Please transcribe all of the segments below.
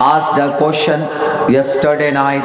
asked a question yesterday night,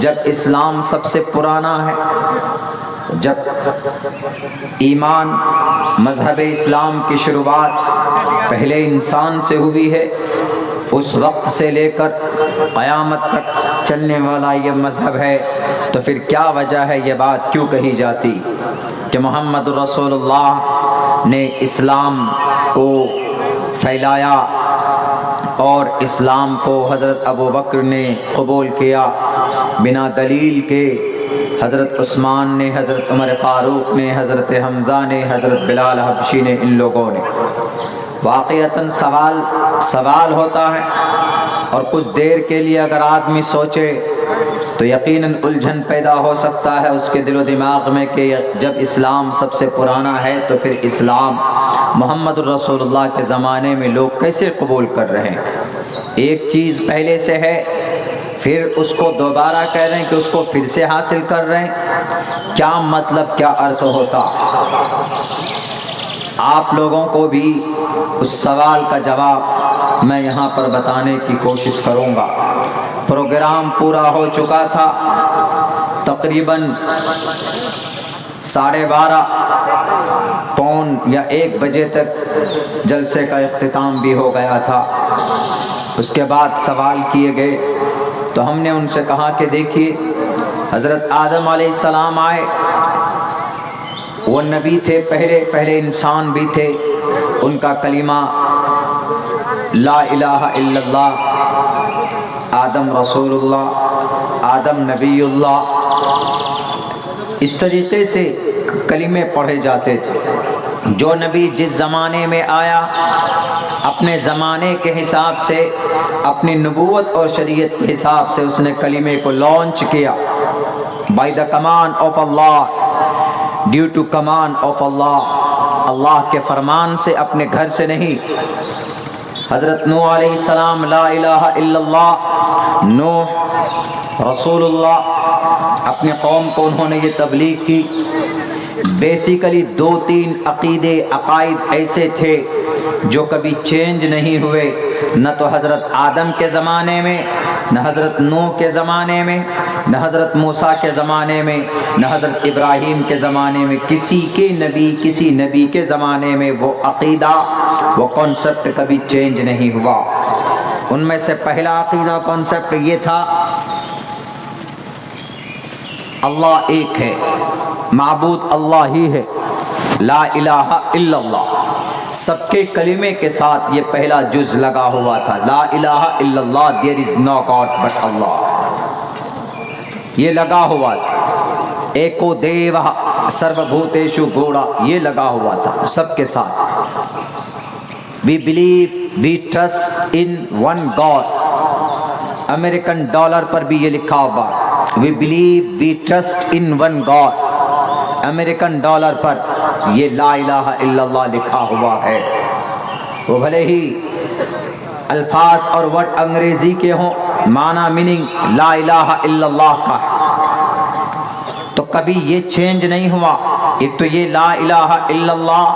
جب اسلام سب سے پرانا ہے، جب ایمان مذہب اسلام کی شروعات پہلے انسان سے ہوئی ہے، اس وقت سے لے کر قیامت تک چلنے والا یہ مذہب ہے، تو پھر کیا وجہ ہے یہ بات کیوں کہی جاتی کہ محمد رسول اللہ نے اسلام کو پھیلایا اور اسلام کو حضرت ابوبکر نے قبول کیا بنا دلیل کے، حضرت عثمان نے، حضرت عمر فاروق نے، حضرت حمزہ نے، حضرت بلال حبشی نے، ان لوگوں نے؟ واقعتاً سوال ہوتا ہے، اور کچھ دیر کے لیے اگر آدمی سوچے تو یقیناً الجھن پیدا ہو سکتا ہے اس کے دل و دماغ میں کہ جب اسلام سب سے پرانا ہے تو پھر اسلام محمد الرسول اللہ کے زمانے میں لوگ کیسے قبول کر رہے ہیں؟ ایک چیز پہلے سے ہے، پھر اس کو دوبارہ کہہ رہے ہیں کہ اس کو پھر سے حاصل کر رہے ہیں، کیا مطلب، کیا ارتھ ہوتا؟ آپ لوگوں کو بھی اس سوال کا جواب میں یہاں پر بتانے کی کوشش کروں گا۔ پروگرام پورا ہو چکا تھا، تقریباً 12:30 پون یا 1 بجے تک جلسے کا اختتام بھی ہو گیا تھا۔ اس کے بعد سوال کیے گئے تو ہم نے ان سے کہا کہ دیکھیے، حضرت آدم علیہ السلام آئے، وہ نبی تھے، پہلے انسان بھی تھے، ان کا کلمہ لا الہ الا اللہ، آدم رسول اللہ، آدم نبی اللہ، اس طریقے سے کلمے پڑھے جاتے تھے۔ جو نبی جس زمانے میں آیا، اپنے زمانے کے حساب سے، اپنی نبوت اور شریعت کے حساب سے اس نے کلمے کو لانچ کیا، بائی دا کمانڈ آف اللہ، ڈیو ٹو کمانڈ آف اللہ، اللہ کے فرمان سے، اپنے گھر سے نہیں۔ حضرت نوح علیہ السلام لا الہ الا اللہ، نوح رسول اللہ، اپنے قوم کو انہوں نے یہ تبلیغ کی۔ بیسیکلی 2-3 عقیدے، عقائد ایسے تھے جو کبھی چینج نہیں ہوئے، نہ تو حضرت آدم کے زمانے میں، نہ حضرت نوح کے زمانے میں، نہ حضرت موسیٰ کے زمانے میں، نہ حضرت ابراہیم کے زمانے میں، کسی نبی کے زمانے میں وہ عقیدہ، وہ کانسیپٹ کبھی چینج نہیں ہوا۔ ان میں سے پہلا عقیدہ، کانسیپٹ یہ تھا، اللہ ایک ہے، معبود اللہ ہی ہے، لا الہ الا اللہ۔ سب کے کلمے کے ساتھ یہ پہلا جز لگا ہوا تھا، لا الہ الا اللہ، there is no God but اللہ، یہ لگا ہوا تھا۔ ایکو دیوہ سرو بھوتیشو گوڑا، یہ لگا ہوا تھا سب کے ساتھ۔ we believe, we trust in one God۔ American dollar پر بھی یہ لکھا ہوا، we believe, we trust in one God۔ American dollar پر یہ لا الہ الا اللہ لکھا ہوا ہے۔ وہ بھلے ہی الفاظ اور ورڈ انگریزی کے ہوں، معنی میننگ لا الہ الا اللہ کا ہے، تو کبھی یہ چینج نہیں ہوا۔ ایک تو یہ لا الہ الا اللہ،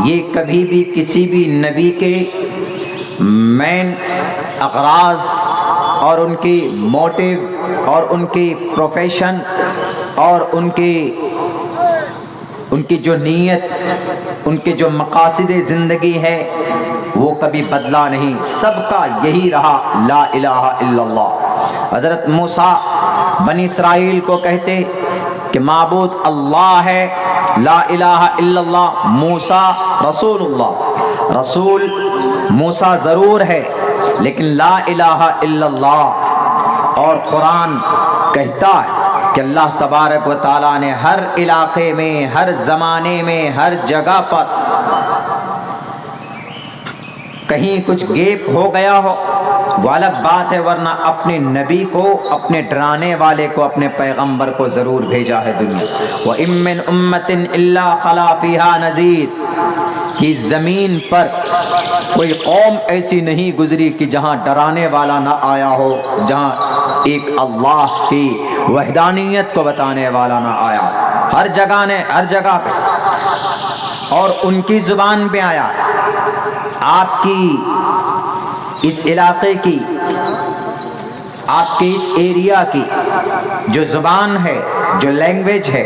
یہ کبھی بھی کسی بھی نبی کے مین اغراض اور ان کی موٹیو اور ان کی پروفیشن اور ان کی جو نیت، ان کے جو مقاصد زندگی ہے، وہ کبھی بدلا نہیں، سب کا یہی رہا، لا الہ الا اللہ۔ حضرت موسیٰ بنی اسرائیل کو کہتے کہ معبود اللہ ہے، لا الہ الا اللہ، موسیٰ رسول اللہ، رسول موسیٰ ضرور ہے لیکن لا الہ الا اللہ۔ اور قرآن کہتا ہے کہ اللہ تبارک و تعالیٰ نے ہر علاقے میں، ہر زمانے میں، ہر جگہ پر کہیں کچھ گیپ ہو گیا ہو وہ الگ بات ہے، ورنہ اپنے نبی کو، اپنے ڈرانے والے کو، اپنے پیغمبر کو ضرور بھیجا ہے دنیا۔ وَإِن مِّنْ أُمَّةٍ إِلَّا خَلَا فِيهَا نَذِيرٌ، کہ زمین پر کوئی قوم ایسی نہیں گزری کہ جہاں ڈرانے والا نہ آیا ہو، جہاں ایک اللہ کی وحدانیت کو بتانے والا نہ آیا۔ ہر جگہ پہ اور ان کی زبان پہ آیا۔ آپ کی اس علاقے کی آپ کے اس ایریا کی جو زبان ہے، جو لینگویج ہے،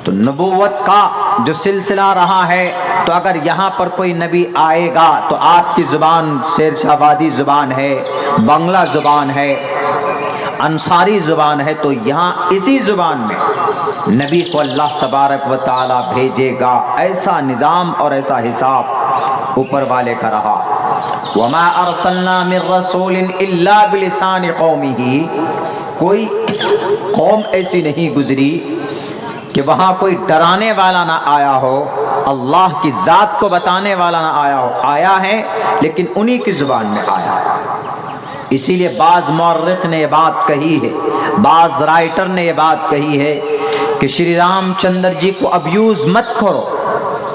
تو نبوت کا جو سلسلہ رہا ہے، تو اگر یہاں پر کوئی نبی آئے گا تو آپ کی زبان شیر شاہ آبادی زبان ہے، بنگلہ زبان ہے، انصاری زبان ہے، تو یہاں اسی زبان میں نبی کو اللہ تبارک و تعالی بھیجے گا۔ ایسا نظام اور ایسا حساب اوپر والے کا رہا۔ وَمَا أَرْسَلْنَا مِن رَّسُولٍ إِلَّا بِلِسَانِ قَوْمِهِ، کوئی قوم ایسی نہیں گزری کہ وہاں کوئی ڈرانے والا نہ آیا ہو، اللہ کی ذات کو بتانے والا نہ آیا ہو، آیا ہے لیکن انہی کی زبان میں آیا ہے۔ اسی لیے بعض مورخ نے یہ بات کہی ہے، بعض رائٹر نے یہ بات کہی ہے کہ شری رام چندر جی کو ابیوز مت کرو،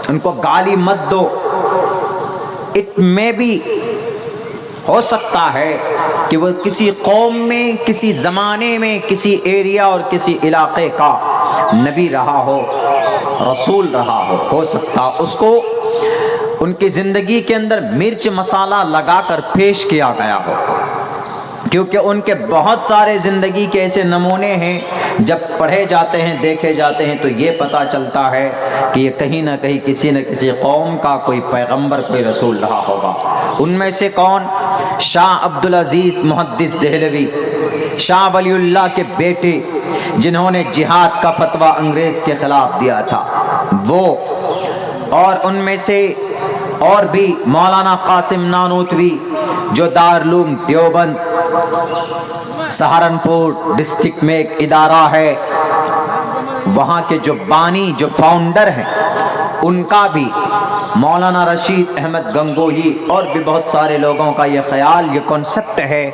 ان کو گالی مت دو۔ اٹ میں بھی ہو سکتا ہے کہ وہ کسی قوم میں، کسی زمانے میں، کسی ایریا اور کسی علاقے کا نبی رہا ہو، رسول رہا ہو سکتا اس کو ان کی زندگی کے اندر مرچ مسالہ لگا کر پیش کیا گیا ہو، کیونکہ ان کے بہت سارے زندگی کے ایسے نمونے ہیں جب پڑھے جاتے ہیں، دیکھے جاتے ہیں، تو یہ پتہ چلتا ہے کہ یہ کہیں نہ کہیں کسی نہ کسی قوم کا کوئی پیغمبر، کوئی رسول رہا ہوگا۔ ان میں سے کون؟ شاہ عبدالعزیز محدث دہلوی، شاہ ولی اللہ کے بیٹے، جنہوں نے جہاد کا فتویٰ انگریز کے خلاف دیا تھا، وہ، اور ان میں سے اور بھی مولانا قاسم نانوتوی، جو دارالعلوم دیوبند سہارنپور ڈسٹرکٹ میں ایک ادارہ ہے، وہاں کے جو بانی، جو فاؤنڈر ہیں، ان کا بھی، مولانا رشید احمد گنگوہی اور بھی بہت سارے لوگوں کا یہ خیال، یہ کنسپٹ ہے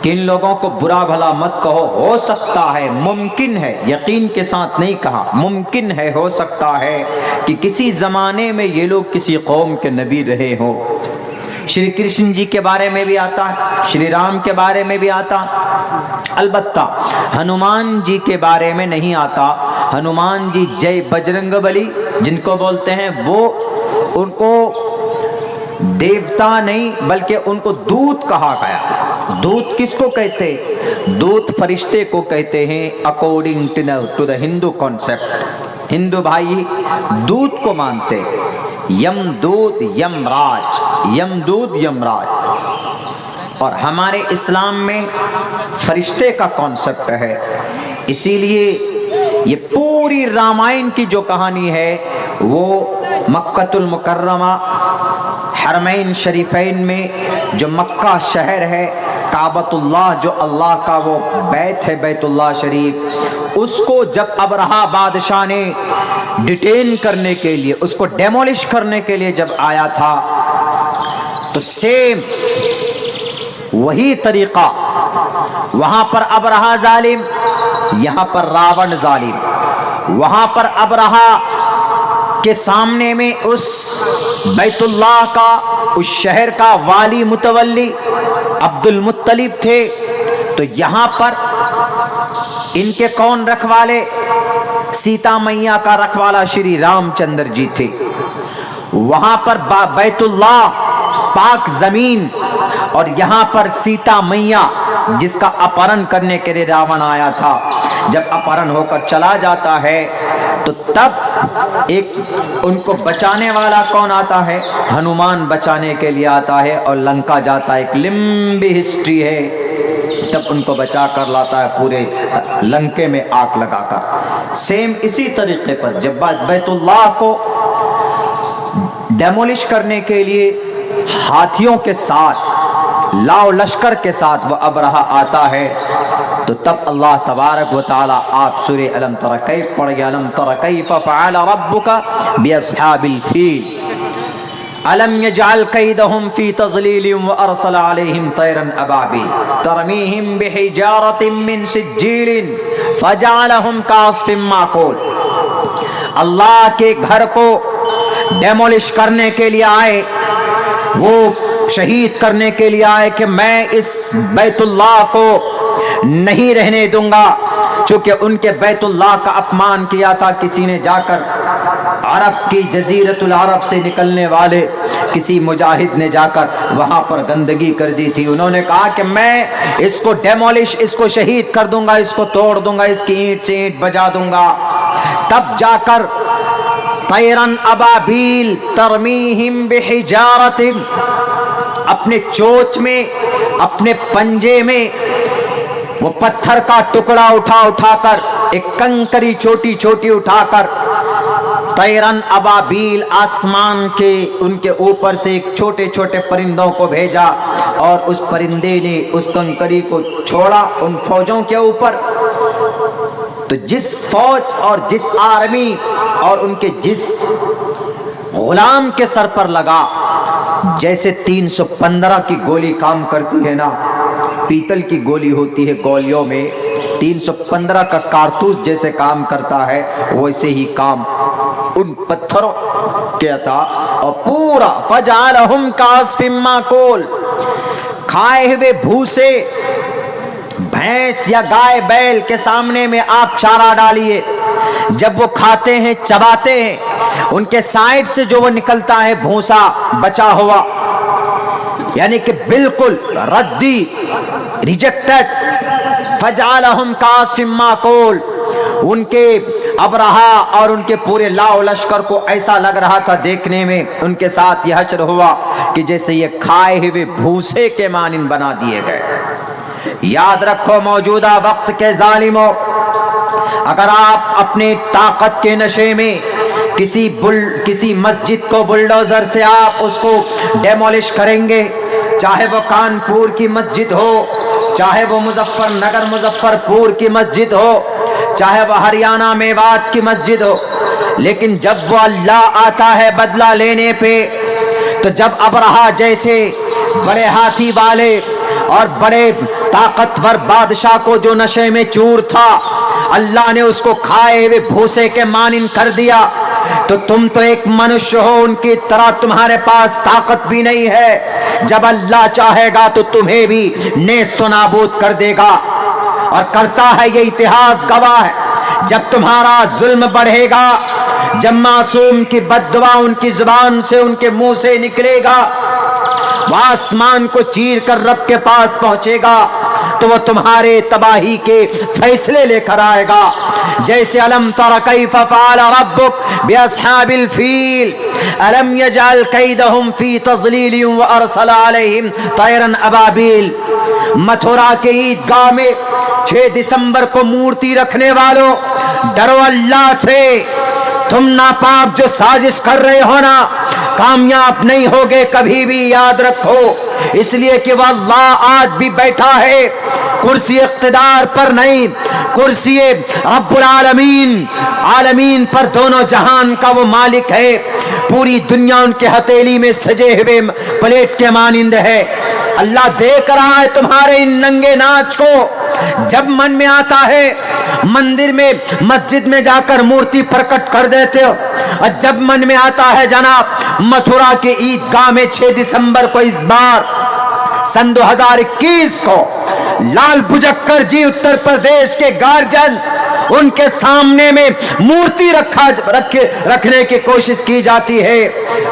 کہ ان لوگوں کو برا بھلا مت کہو، ہو سکتا ہے، ممکن ہے، یقین کے ساتھ نہیں کہا، ممکن ہے، ہو سکتا ہے کہ کسی زمانے میں یہ لوگ کسی قوم کے نبی رہے ہوں۔ شری کرشن جی کے بارے میں بھی آتا ہے، شری رام کے بارے میں بھی آتا، البتہ ہنومان جی کے بارے میں نہیں آتا۔ ہنومان جی جے بجرنگ بلی جن کو بولتے ہیں، وہ ان کو دیوتا نہیں بلکہ ان کو دودت کہا گیا۔ دودت کس کو کہتے؟ دودت فرشتے کو کہتے ہیں، according to the Hindu concept. Hindu بھائی دودت کو مانتے، یم دود یم راج، یم دود یم راج، اور ہمارے اسلام میں فرشتے کا کانسیپٹ ہے۔ اسی لیے یہ پوری رامائن کی جو کہانی ہے وہ مکہ المکرمہ، حرمین شریفین میں جو مکہ شہر ہے، کعبۃ اللہ جو اللہ کا وہ بیت ہے، بیت اللہ شریف، اس کو جب ابرہہ بادشاہ نے ڈیٹین کرنے کے لیے، اس کو ڈیمولش کرنے کے لیے جب آیا تھا، تو سیم وہی طریقہ، وہاں پر ابرہہ ظالم، یہاں پر راون ظالم، وہاں پر ابرہہ کے سامنے میں اس بیت اللہ کا، اس شہر کا والی متولی عبد المطلب تھے، تو یہاں پر ان کے کون رکھوالے؟ سیتا میاں کا رکھوالا شری رام چندر جی تھے۔ وہاں پر بیت اللہ پاک زمین، اور یہاں پر سیتا میاں جس کا اپہرن کرنے کے لیے راون آیا تھا، جب اپہرن ہو کر چلا جاتا ہے تو تب ایک ان کو بچانے والا کون آتا ہے؟ ہنومان بچانے کے لیے آتا ہے، اور لنکا جاتا ہے، ایک لمبی ہسٹری ہے، تب ان کو بچا کر لاتا ہے، پورے لنکے میں آگ لگا کر۔ سیم اسی طریقے پر جب بیت اللہ کو ڈیمولش کرنے کے لیے ہاتھیوں کے ساتھ، لاؤ لشکر کے ساتھ وہ ابرہہ آتا ہے، تو تب اللہ تبارک و تعالی آپ سورہ الم تر کیف پڑھیں، الم تر کیف فعل ربک باصحاب الفیل الم یجعل کیدہم فی تضلیل وارسل علیہم طیرا ابابیل ترمیہم بحجارۃ من سجیل فجعلہم کعصف مأکول۔ اللہ کے گھر کو ڈیمولش کرنے کے لیے آئے، وہ شہید کرنے کے لیے آئے کہ میں اس بیت اللہ کو نہیں رہنے دوں گا، چونکہ ان کے بیت اللہ کا اپمان کیا تھا کسی نے جا کر، عرب کی جزیرت العرب سے نکلنے والے کسی مجاہد نے جا کر وہاں پر گندگی کر دی تھی. انہوں نے کہا کہ میں اس کو ڈیمولش، اس کو شہید کر دوں گا، اس کو توڑ دوں گا، اس کی اینٹ سے اینٹ بجا دوں گا. تب جا کر طیرن ابابیل ترمیہم بحجارت، اپنے چونچ میں، اپنے پنجے میں وہ پتھر کا ٹکڑا اٹھا کر، ایک کنکری چھوٹی چھوٹی اٹھا کر، طیرن ابابیل، آسمان کے ان کے اوپر سے ایک چھوٹے چھوٹے پرندوں کو بھیجا، اور اس پرندے نے اس کنکری کو چھوڑا ان فوجوں کے اوپر. تو جس فوج اور جس آرمی اور ان کے جس غلام کے سر پر لگا، جیسے 315 کی گولی کام کرتی ہے نا، پیتل کی گولی ہوتی ہے گولیوں میں، 315 کا کارتوس جیسے کام کرتا ہے، ویسے ہی کام ان پتھروں کیا تھا. اور پورا فجعلہم کعصف ماکول، کھائے ہوئے بھوسے بھینس یا گائے بیل کے سامنے میں آپ چارہ ڈالیے، جب وہ کھاتے ہیں چباتے ہیں، ان کے سائڈ سے جو وہ نکلتا ہے بھوسا بچا ہوا، یعنی کہ بالکل ردی، ریجیکٹڈ. فجعلہم کعصف ماکول، ان کے ابرہا اور ان کے پورے لاؤ لشکر کو ایسا لگ رہا تھا دیکھنے میں، ان کے ساتھ یہ حشر ہوا کہ جیسے یہ کھائے ہوئے بھوسے کے مانند بنا دیے گئے. یاد رکھو موجودہ وقت کے ظالموں، اگر آپ اپنے طاقت کے نشے میں کسی مسجد کو بلڈوزر سے آپ اس کو ڈیمولش کریں گے، چاہے وہ کانپور کی مسجد ہو، چاہے وہ مظفر نگر مظفر پور کی مسجد ہو، چاہے وہ ہریانہ میوات کی مسجد ہو، لیکن جب وہ اللہ آتا ہے بدلہ لینے پہ، تو جب ابرہا جیسے بڑے ہاتھی والے اور بڑے طاقتور بادشاہ کو جو نشے میں چور تھا، اللہ نے اس کو کھائے ہوئے بھوسے کے مانند کر دیا، تو تم تو ایک منشیہ ہو، ان کی طرح تمہارے پاس طاقت بھی نہیں ہے. جب اللہ چاہے گا تو تمہیں بھی نیست و نابود کر دے گا، اور کرتا ہے، یہ اتہاس گواہ ہے. جب تمہارا ظلم بڑھے گا، جب معصوم کی بد دعا ان کی زبان سے، ان کے منہ سے نکلے گا، وہ آسمان کو چیر کر رب کے پاس پہنچے گا، تو وہ تمہارے تباہی کے فیصلے لے کر آئے گا. جیسے الم تر کیف فعل ربک باصحاب الفیل الم یجعل کیدہم فی تضلیل وارسل علیہم طیرا ابابیل. متھرا کے عیدگاہ میں 6 دسمبر کو مورتی رکھنے والوں، ڈرو اللہ سے. تم ناپاک جو سازش کر رہے ہو نا، کامیاب نہیں ہوگے کبھی بھی، یاد رکھو. اس لیے کہ وہ اللہ آج بھی بیٹھا ہے، کرسی اقتدار پر نہیں، کرسی رب العالمین، عالمین پر، دونوں جہان کا وہ مالک ہے. پوری دنیا ان کے ہتھیلی میں سجے ہوئے پلیٹ کے مانند ہے. اللہ دیکھ رہا ہے تمہارے ان ننگے ناچ کو. جب من میں آتا ہے مندر میں، مسجد میں جا کر مورتی پرکٹ کر دیتے ہو، اور جب من میں آتا ہے جناب متھرا کے عیدگاہ میں 6 دسمبر کو اس بار سن 2021 کو لال بجکر جی اتر پردیش کے گارجن، ان کے سامنے میں مورتی رکھنے کی کوشش کی جاتی ہے.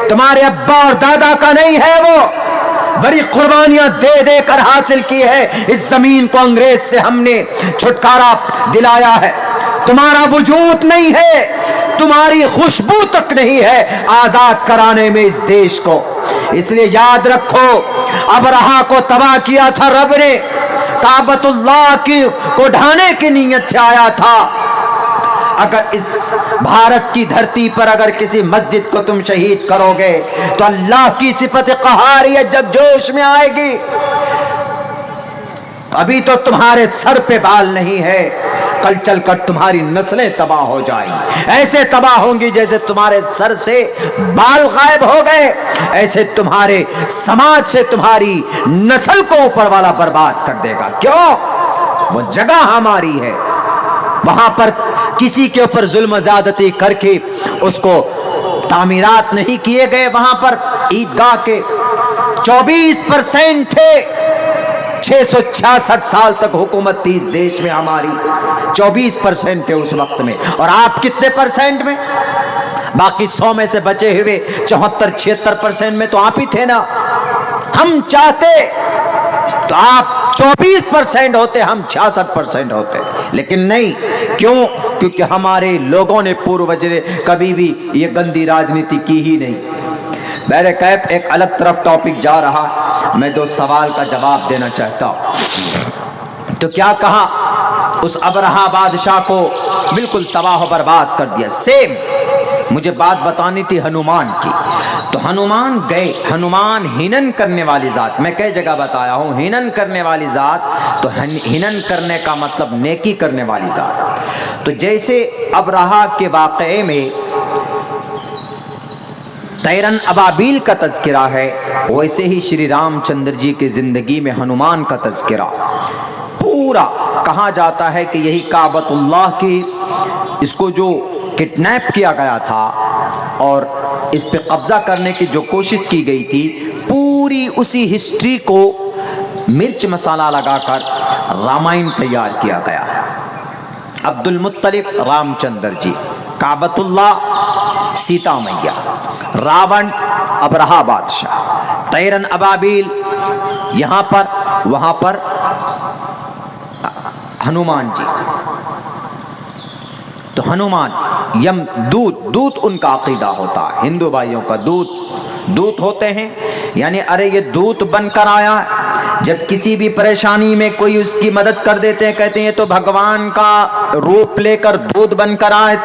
تمہارے ابا اور دادا کا نہیں ہے، وہ بڑی قربانیاں دے دے کر حاصل کی ہے. اس زمین کو انگریز سے ہم نے چھٹکارا دلایا ہے. تمہارا وجود نہیں ہے، تمہاری خوشبو تک نہیں ہے آزاد کرانے میں اس دیش کو. اس لیے یاد رکھو، ابرہا کو تباہ کیا تھا رب نے، کعبۃ اللہ کو ڈھانے کی نیت سے آیا تھا. اگر اس بھارت کی دھرتی پر اگر کسی مسجد کو تم شہید کرو گے تو اللہ کی صفت قہاریت جب جوش میں آئے گی. ابھی تو تمہارے سر پہ بال نہیں ہے، کل چل کر تمہاری نسلیں تباہ ہو جائیں گی. ایسے تباہ ہوں گی جیسے تمہارے سر سے بال غائب ہو گئے، ایسے تمہارے سماج سے تمہاری نسل کو اوپر والا برباد کر دے گا. کیوں؟ وہ جگہ ہماری ہے، وہاں پر کسی کے اوپر ظلم زیادتی کر کے اس کو تعمیرات نہیں کیے گئے. وہاں پر عیدگاہ کے 24% تھے. 666 سال تک حکومت تھی اس دیش میں ہماری، 24% تھے اس وقت میں. اور آپ کتنے پرسنٹ میں؟ باقی 100 میں سے بچے ہوئے 74-76% میں تو آپ ہی تھے نا. ہم چاہتے تو آپ 24% ہوتے, ہم 66% ہوتے, لیکن نہیں. کیوں؟ کیونکہ ہمارے لوگوں نے پوروج نے کبھی بھی یہ گندی راجنیتی کی ہی نہیں. میرے کیف ایک الگ طرف ٹاپک جا رہا, میں 2 سوال کا جواب دینا چاہتا ہوں. تو کیا کہا, اس ابرہہ بادشاہ کو بالکل تباہ و برباد کر دیا. سیم مجھے بات بتانی تھی ہنومان کی, تو ہنومان گئے. ہنومان ہنن کرنے والی ذات, میں کئی جگہ بتایا ہوں ہنن کرنے والی ذات, تو ہنن کرنے کا مطلب نیکی کرنے والی ذات. تو جیسے ابرہہ کے واقعے میں طیرن ابابیل کا تذکرہ ہے, ویسے ہی شری رام چندر جی کی زندگی میں ہنومان کا تذکرہ پورا کہا جاتا ہے کہ یہی کعبۃ اللہ کی, اس کو جو کڈنیپ کیا گیا تھا اور اس پہ قبضہ کرنے کی جو کوشش کی گئی تھی, پوری اسی ہسٹری کو مرچ مسالہ لگا کر رامائن تیار کیا گیا. عبد المطلب رام چندر جی, کعبۃ اللہ سیتا میاں, راون ابرہہ بادشاہ, طیرن ابابیل یہاں پر, وہاں پر ہنومان جی. تو ہنومان یم دودھ ان کا عقیدہ ہوتا ہے, ہندو بھائیوں کا دودھ ہوتے ہیں, یعنی ارے یہ دودھ بن کر آیا ہے. جب کسی بھی پریشانی میں کوئی اس کی مدد کر دیتے ہیں, کہتے ہیں یہ تو بھگوان کا روپ لے کر دودھ بن کر آئے.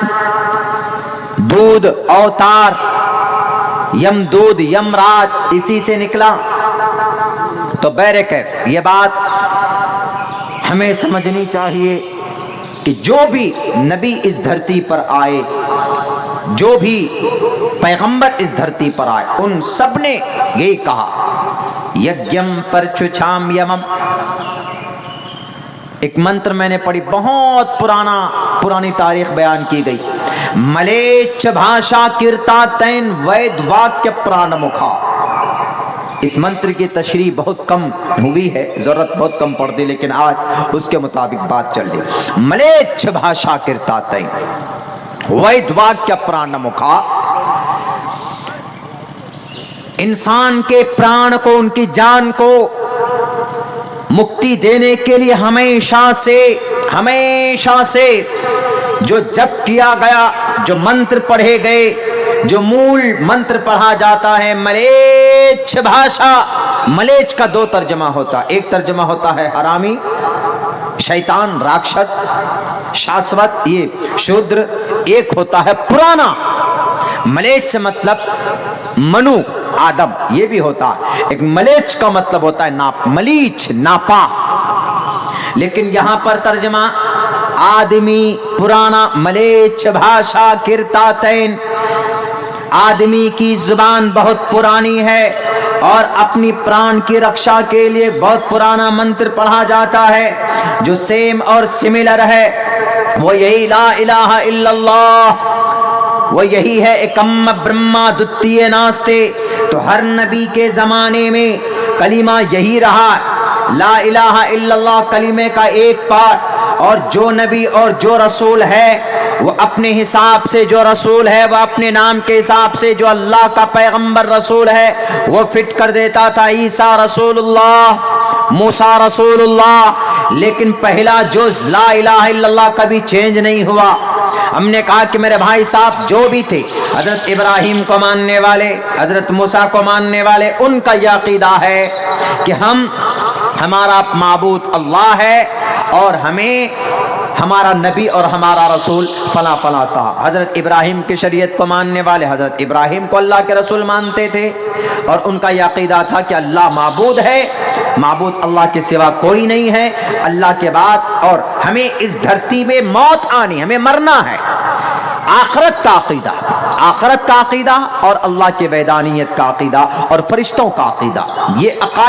دودھ اوتار, یم دودھ یم راج اسی سے نکلا. تو بہرکیف یہ بات ہمیں سمجھنی چاہیے کہ جو بھی نبی اس دھرتی پر آئے, جو بھی پیغمبر اس دھرتی پر آئے, ان سب نے یہی کہا یجم پرچھام یمم. ایک منتر میں نے پڑھی, بہت پرانی تاریخ بیان کی گئی, ملیچ بھاشا کرتا تین وید واکیہ پران مکھا. اس منتر کی تشریح بہت کم ہوئی ہے, ضرورت بہت کم پڑتی, لیکن آج اس کے مطابق بات چل رہی. ملیچ بھاشا کرتا تین وید واکیہ پران مکھا. انسان کے پران کو, ان کی جان کو مکتی دینے کے لیے ہمیشہ سے جو جپ کیا گیا, جو منتر پڑھے گئے, جو مول منتر پڑھا جاتا ہے, ملیچ بھاشا. ملیچ کا 2 ترجمہ ہوتا ہے, ایک ترجمہ ہوتا ہے حرامی, شیطان, راکشس, شاسوت یہ شودر. ایک ہوتا ہے پرانا. ملیچ مطلب منو آدم, یہ بھی ہوتا ہے. ایک ملیچ کا مطلب ہوتا ہے ملیچ, ناپا. لیکن یہاں پر ترجمہ آدمی پرانا. ملیچ بھاشا کرتا تین, آدمی کی زبان بہت پرانی ہے اور اپنی پران کی رکشا کے لیے بہت پرانا منتر پڑھا جاتا ہے جو سیم اور سملر ہے. وہ یہی لا الہ الا اللہ, وہ یہی ہے ایکم برہما دتیہ ناستے. تو ہر نبی کے زمانے میں کلمہ یہی رہا, لا الہ الا اللہ کلمے کا ایک پارٹ. اور جو نبی اور جو رسول ہے وہ اپنے حساب سے, جو رسول ہے وہ اپنے نام کے حساب سے, جو اللہ کا پیغمبر رسول ہے وہ فٹ کر دیتا تھا, عیسیٰ رسول اللہ, موسیٰ رسول اللہ. لیکن پہلا جز لا الہ الا اللہ کبھی چینج نہیں ہوا. ہم نے کہا کہ میرے بھائی صاحب جو بھی تھے, حضرت ابراہیم کو ماننے والے, حضرت موسیٰ کو ماننے والے, ان کا یہ عقیدہ ہے کہ ہمارا معبود اللہ ہے اور ہمیں ہمارا نبی اور ہمارا رسول فلاں فلاں صاحب. حضرت ابراہیم کی شریعت کو ماننے والے حضرت ابراہیم کو اللہ کے رسول مانتے تھے, اور ان کا یہ عقیدہ تھا کہ اللہ معبود ہے, معبود اللہ کے سوا کوئی نہیں ہے اللہ کے بعد, اور ہمیں اس دھرتی میں موت آنی, ہمیں مرنا ہے. آخرت کا عقیدہ اور اللہ کے وحدانیت کا عقیدہ اور فرشتوں کا عقیدہ, یہ عقائد